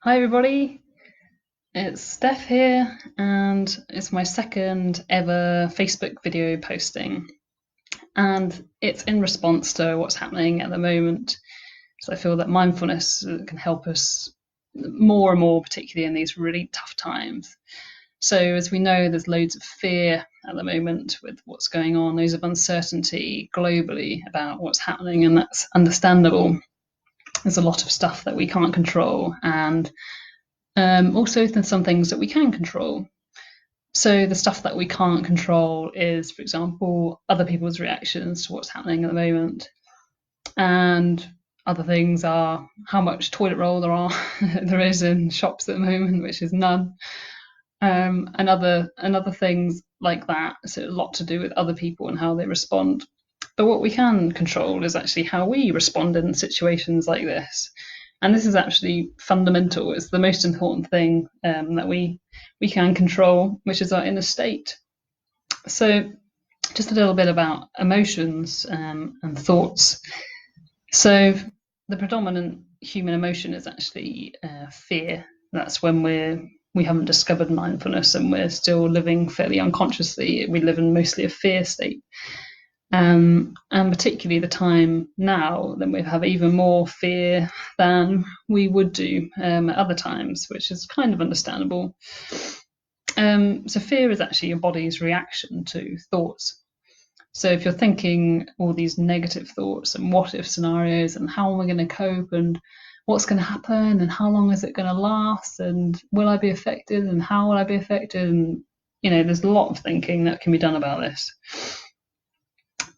Hi everybody, it's Steph here, and it's my second ever Facebook video posting. And it's in response to what's happening at the moment. So I feel that mindfulness can help us more and more, particularly in these really tough times. So, as we know, there's loads of fear at the moment with what's going on, loads of uncertainty globally about what's happening, and that's understandable. There's a lot of stuff that we can't control, and also, there's some things that we can control. So the stuff that we can't control is, for example, other people's reactions to what's happening at the moment. And other things are how much toilet roll there is in shops at the moment, which is none. And other things like that. So a lot to do with other people and how they respond. But what we can control is actually how we respond in situations like this. And this is actually fundamental. It's the most important thing that we can control, which is our inner state. So, just a little bit about emotions and thoughts. So, the predominant human emotion is actually fear. That's when we haven't discovered mindfulness and we're still living fairly unconsciously. We live in mostly a fear state. And particularly the time now, then we have even more fear than we would do at other times, which is kind of understandable. So fear is actually your body's reaction to thoughts. So if you're thinking all these negative thoughts and what if scenarios and how am I going to cope and what's going to happen and how long is it going to last and will I be affected and how will I be affected, and there's a lot of thinking that can be done about this.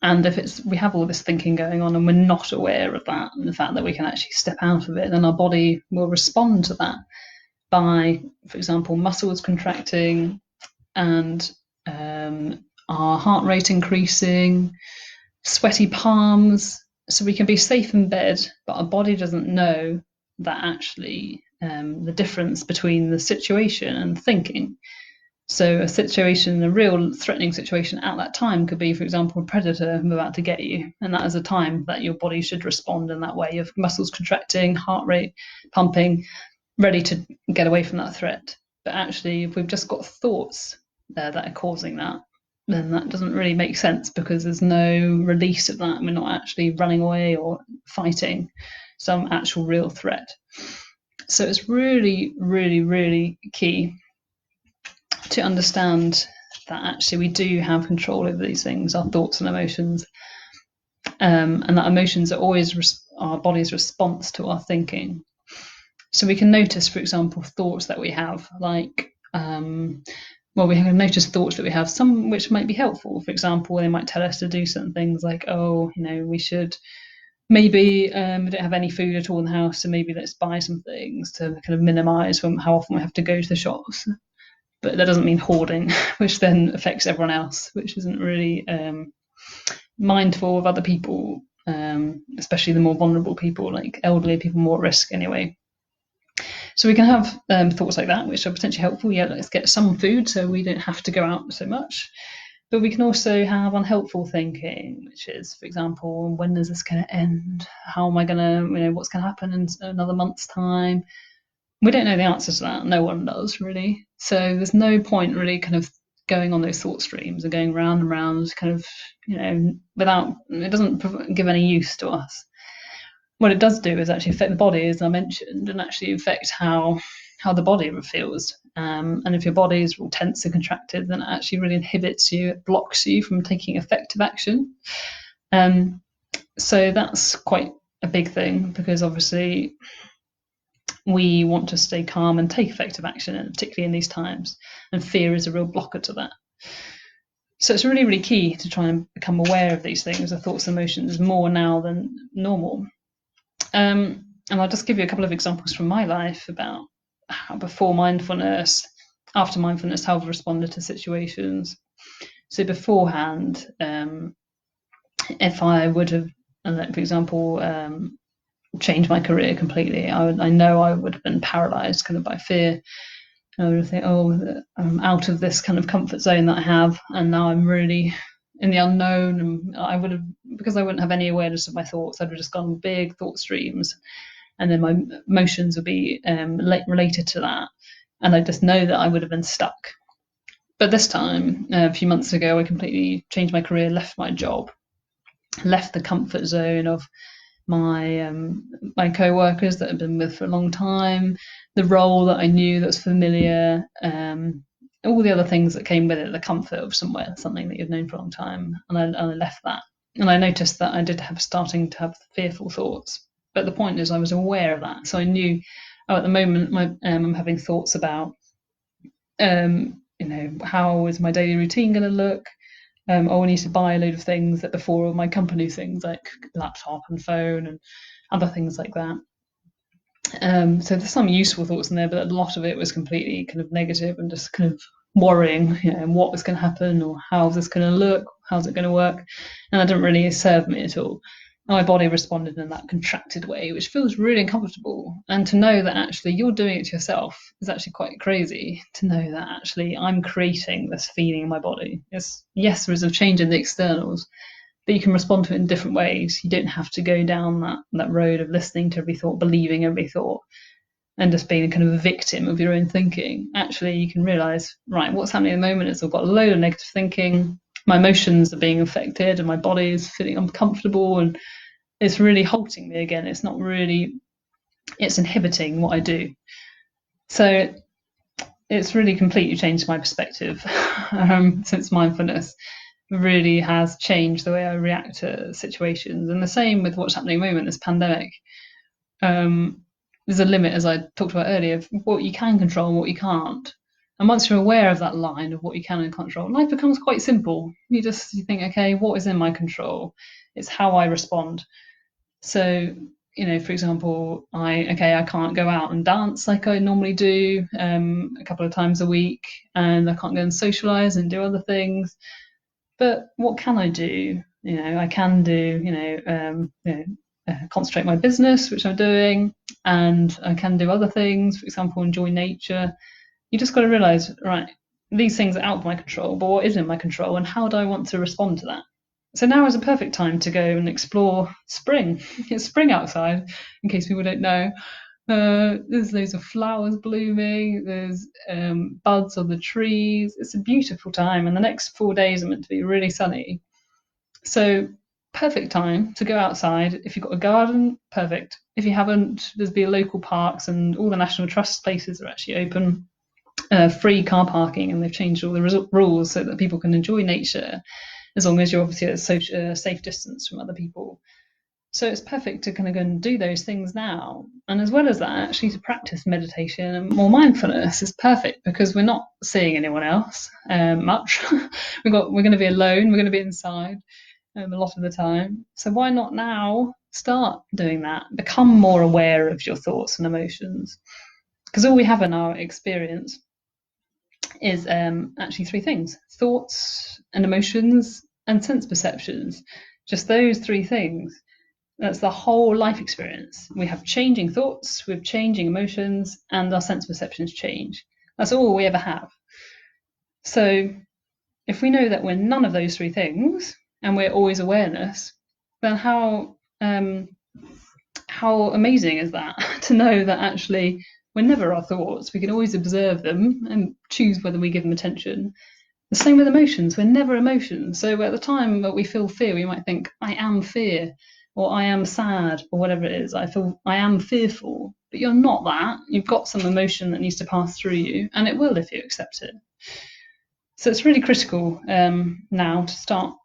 And if we have all this thinking going on and we're not aware of that and the fact that we can actually step out of it, then our body will respond to that by, for example, muscles contracting and our heart rate increasing, sweaty palms. So we can be safe in bed, but our body doesn't know that actually the difference between the situation and thinking. So a situation, a real threatening situation at that time could be, for example, a predator about to get you. And that is a time that your body should respond in that way of muscles contracting, heart rate pumping, ready to get away from that threat. But actually, if we've just got thoughts there that are causing that, then that doesn't really make sense because there's no release of that. We're not actually running away or fighting some actual real threat. So it's really, really, really key to understand that actually we do have control over these things, our thoughts and emotions, and that emotions are always our body's response to our thinking. So we can notice, for example, thoughts that we have, like, we can notice thoughts that we have, some which might be helpful. For example, they might tell us to do certain things like, we should maybe we don't have any food at all in the house, so maybe let's buy some things to kind of minimize how often we have to go to the shops. But that doesn't mean hoarding, which then affects everyone else, which isn't really mindful of other people, especially the more vulnerable people, like elderly people, more at risk anyway. So we can have thoughts like that, which are potentially helpful. Yeah, let's get some food so we don't have to go out so much. But we can also have unhelpful thinking, which is, for example, when is this going to end? How am I going to, what's going to happen in another month's time? We don't know the answer to that. No one does, really. So there's no point really kind of going on those thought streams and going round and round kind of, without, it doesn't give any use to us. What it does do is actually affect the body, as I mentioned, and actually affect how the body feels. And if your body is all tense and contracted, then it actually really inhibits you, it blocks you from taking effective action. So that's quite a big thing because obviously we want to stay calm and take effective action, and particularly in these times. And fear is a real blocker to that. So it's really, really key to try and become aware of these things, the thoughts and emotions, more now than normal. And I'll just give you a couple of examples from my life about how before mindfulness, after mindfulness, how I've responded to situations. So beforehand, if I would have, for example, changed my career completely, I know I would have been paralyzed kind of by fear. I would think, I'm out of this kind of comfort zone that I have, and now I'm really in the unknown. And I would have, because I wouldn't have any awareness of my thoughts, I'd have just gone big thought streams, and then my emotions would be related to that, and I just know that I would have been stuck. But this time, a few months ago, I completely changed my career, left my job, left the comfort zone of my co-workers that I've been with for a long time, the role that I knew that was familiar, all the other things that came with it, the comfort of something that you've known for a long time, and I left that. And I noticed that I did starting to have fearful thoughts. But the point is, I was aware of that, so I knew. Oh, at the moment, I'm having thoughts about, how is my daily routine going to look? Oh, I need to buy a load of things that before my company things like laptop and phone and other things like that. So there's some useful thoughts in there, but a lot of it was completely kind of negative and just kind of worrying, what was going to happen or how is this going to look, how's it going to work, and that didn't really serve me at all. And my body responded in that contracted way, which feels really uncomfortable. And to know that actually you're doing it to yourself is actually quite crazy. To know that actually I'm creating this feeling in my body. Yes, there is a change in the externals, but you can respond to it in different ways. You don't have to go down that road of listening to every thought, believing every thought, and just being kind of a victim of your own thinking. Actually, you can realize, right, what's happening at the moment is I've got a load of negative thinking, my emotions are being affected, and my body is feeling uncomfortable, and it's really halting me again. It's not really, it's inhibiting what I do. So it's really completely changed my perspective since mindfulness really has changed the way I react to situations. And the same with what's happening at the moment, this pandemic. There's a limit, as I talked about earlier, of what you can control and what you can't. And once you're aware of that line of what you can and can't control, life becomes quite simple. You think, okay, what is in my control? It's how I respond. So, for example, I can't go out and dance like I normally do a couple of times a week, and I can't go and socialize and do other things. But what can I do? I can do, concentrate on my business, which I'm doing, and I can do other things, for example, enjoy nature. You just got to realize, right, these things are out of my control, but what is in my control, and how do I want to respond to that? So now is a perfect time to go and explore spring. It's spring outside, in case people don't know. There's loads of flowers blooming, there's buds on the trees. It's a beautiful time, and the next 4 days are meant to be really sunny. So perfect time to go outside. If you've got a garden, perfect. If you haven't, there's be local parks, and all the National Trust places are actually open. Free car parking, and they've changed all the rules so that people can enjoy nature, as long as you're obviously at a safe distance from other people. So it's perfect to kind of go and do those things now. And as well as that, actually to practice meditation and more mindfulness is perfect, because we're not seeing anyone else much. We're going to be alone, we're going to be inside a lot of the time. So why not now start doing that? Become more aware of your thoughts and emotions. Because all we have in our experience is actually three things: thoughts and emotions and sense perceptions. Just those three things. That's the whole life experience. We have changing thoughts, we have changing emotions, and our sense perceptions change. That's all we ever have. So if we know that we're none of those three things, and we're always awareness, then how amazing is that to know that actually we're never our thoughts. We can always observe them and choose whether we give them attention. The same with emotions. We're never emotions. So at the time that we feel fear, we might think, I am fear, or I am sad, or whatever it is. I am fearful. But you're not that. You've got some emotion that needs to pass through you, and it will if you accept it. So it's really critical now to start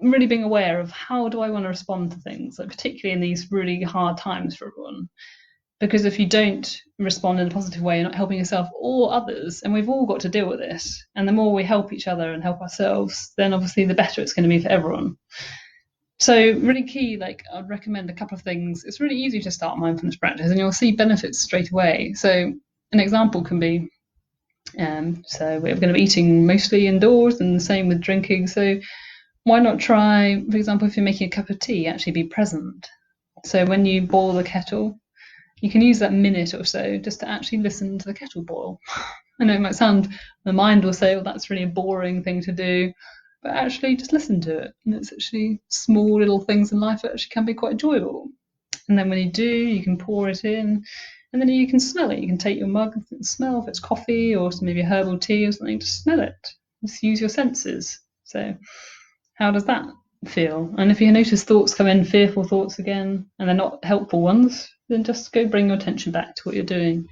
really being aware of how do I want to respond to things, like particularly in these really hard times for everyone. Because if you don't respond in a positive way, you're not helping yourself or others, and we've all got to deal with this. And the more we help each other and help ourselves, then obviously the better it's going to be for everyone. So really key, I'd recommend a couple of things. It's really easy to start mindfulness practice, and you'll see benefits straight away. So an example can be, so we're going to be eating mostly indoors, and the same with drinking. So why not try, for example, if you're making a cup of tea, actually be present. So when you boil the kettle, you can use that minute or so just to actually listen to the kettle boil. I know it might sound, the mind will say, well, that's really a boring thing to do, but actually just listen to it. And it's actually small little things in life that actually can be quite enjoyable. And then when you do, you can pour it in, and then you can smell it. You can take your mug and smell if it's coffee or maybe a herbal tea or something, to smell it. Just use your senses. So how does that feel? And if you notice thoughts come in, fearful thoughts again, and they're not helpful ones, then just go bring your attention back to what you're doing.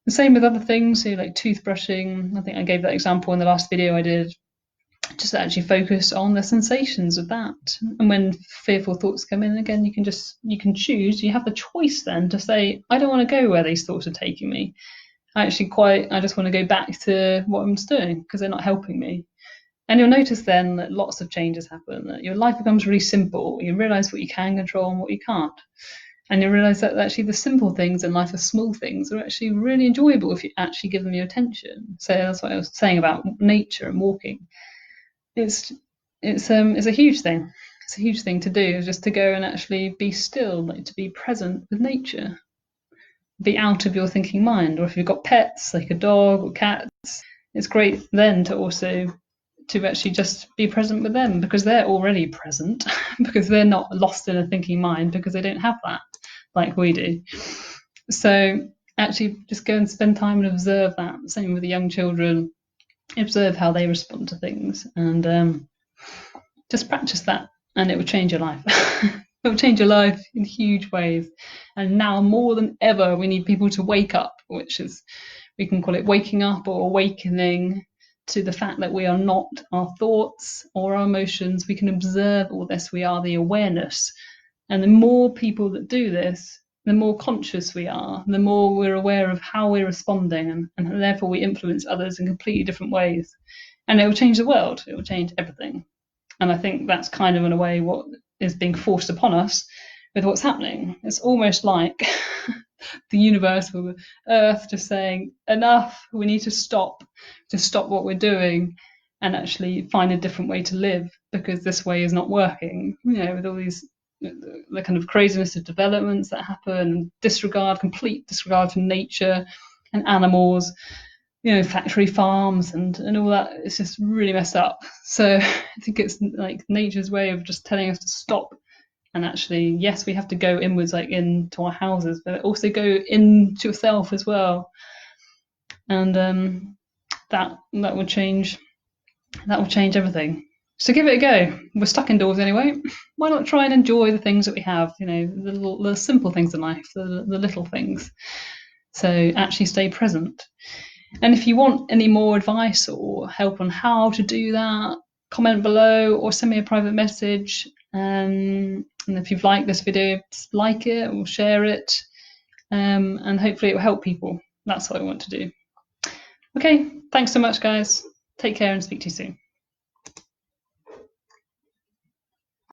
The same with other things, so like toothbrushing. I think I gave that example in the last video I did. Just actually focus on the sensations of that. And when fearful thoughts come in again, you can choose. You have the choice then to say, I don't want to go where these thoughts are taking me. I just want to go back to what I'm doing because they're not helping me. And you'll notice then that lots of changes happen, that your life becomes really simple. You realize what you can control and what you can't. And you realize that actually the simple things in life, the small things, are actually really enjoyable if you actually give them your attention. So that's what I was saying about nature and walking. It's a huge thing. It's a huge thing to do, just to go and actually be still, like to be present with nature. Be out of your thinking mind. Or if you've got pets, like a dog or cats, it's great then to also to actually just be present with them, because they're already present, because they're not lost in a thinking mind, because they don't have that like we do. So actually just go and spend time and observe that. Same with the young children. Observe how they respond to things, and just practice that, and it will change your life. It will change your life in huge ways. And now more than ever, we need people to wake up, which is, we can call it waking up or awakening to the fact that we are not our thoughts or our emotions. We can observe all this. We are the awareness. And the more people that do this, the more conscious we are, the more we're aware of how we're responding, and therefore we influence others in completely different ways. And it will change the world. It will change everything. And I think that's kind of in a way what is being forced upon us with what's happening. It's almost like the universe or the earth just saying, enough, we need to stop what we're doing and actually find a different way to live, because this way is not working. With all these the kind of craziness of developments that happen, complete disregard for nature and animals, factory farms and all that. It's just really messed up. So I think it's like nature's way of just telling us to stop. And actually, yes, we have to go inwards, like into our houses, but also go into yourself as well. And that will change. That will change everything. So give it a go. We're stuck indoors anyway. Why not try and enjoy the things that we have? The simple things in life, the little things. So actually stay present. And if you want any more advice or help on how to do that, comment below or send me a private message. And if you've liked this video, just like it or share it. And hopefully it will help people. That's what I want to do. Okay, thanks so much, guys. Take care and speak to you soon.